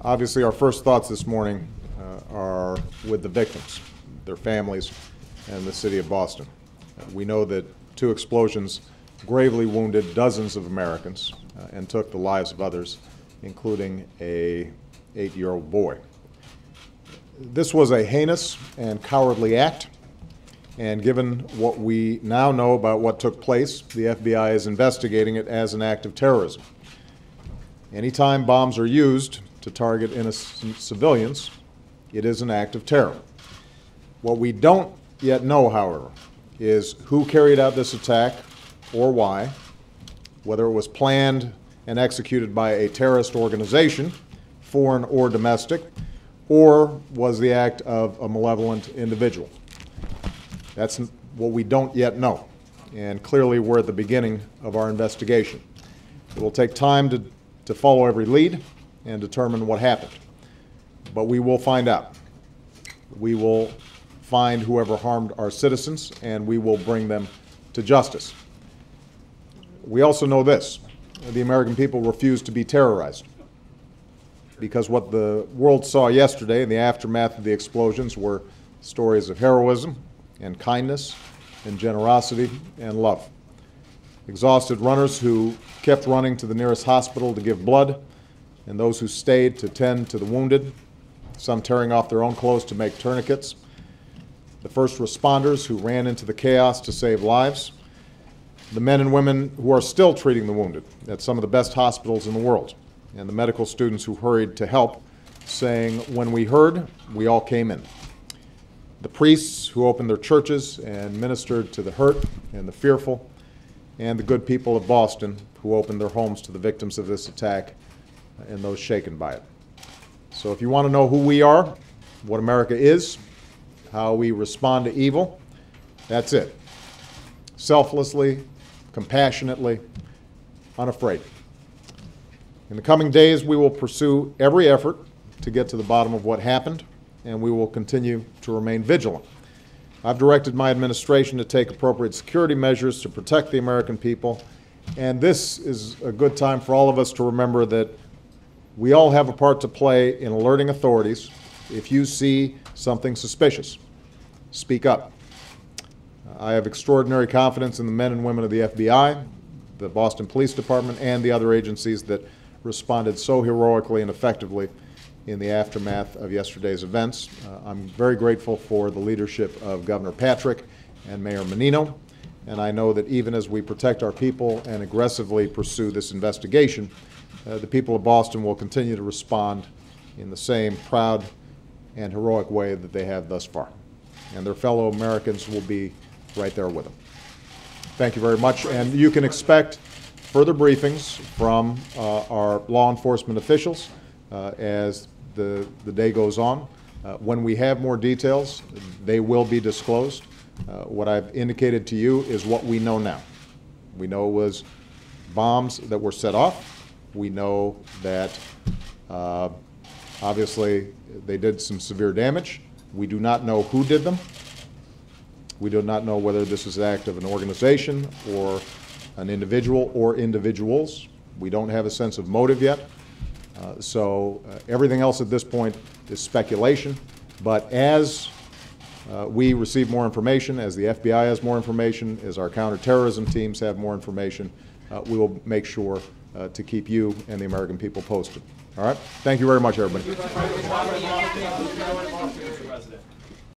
Obviously, our first thoughts this morning are with the victims, their families, and the city of Boston. We know that two explosions gravely wounded dozens of Americans and took the lives of others, including an 8-year-old boy. This was a heinous and cowardly act, and given what we now know about what took place, the FBI is investigating it as an act of terrorism. Anytime bombs are used to target innocent civilians, it is an act of terror. What we don't yet know, however, is who carried out this attack or why, whether it was planned and executed by a terrorist organization, foreign or domestic, or was the act of a malevolent individual. That's what we don't yet know, and clearly we're at the beginning of our investigation. It will take time to follow every lead and determine what happened, but we will find out. We will find whoever harmed our citizens, and we will bring them to justice. We also know this: the American people refuse to be terrorized, because what the world saw yesterday in the aftermath of the explosions were stories of heroism and kindness and generosity and love. Exhausted runners who kept running to the nearest hospital to give blood, and those who stayed to tend to the wounded, some tearing off their own clothes to make tourniquets. The first responders who ran into the chaos to save lives. The men and women who are still treating the wounded at some of the best hospitals in the world. And the medical students who hurried to help, saying, "When we heard, we all came in." The priests who opened their churches and ministered to the hurt and the fearful, and the good people of Boston who opened their homes to the victims of this attack and those shaken by it. So if you want to know who we are, what America is, how we respond to evil, that's it. Selflessly, compassionately, unafraid. In the coming days, we will pursue every effort to get to the bottom of what happened, and we will continue to remain vigilant. I've directed my administration to take appropriate security measures to protect the American people, and this is a good time for all of us to remember that we all have a part to play in alerting authorities. If you see something suspicious, speak up. I have extraordinary confidence in the men and women of the FBI, the Boston Police Department, and the other agencies that responded so heroically and effectively in the aftermath of yesterday's events. I'm very grateful for the leadership of Governor Patrick and Mayor Menino, and I know that even as we protect our people and aggressively pursue this investigation, the people of Boston will continue to respond in the same proud and heroic way that they have thus far. And their fellow Americans will be right there with them. Thank you very much, and you can expect further briefings from our law enforcement officials as the day goes on. When we have more details, they will be disclosed. What I've indicated to you is what we know now. We know it was bombs that were set off. We know that obviously they did some severe damage. We do not know who did them. We do not know whether this is an act of an organization or an individual or individuals. We don't have a sense of motive yet. So everything else at this point is speculation. But as we receive more information, as the FBI has more information, as our counterterrorism teams have more information, we will make sure to keep you and the American people posted. All right? Thank you very much, everybody.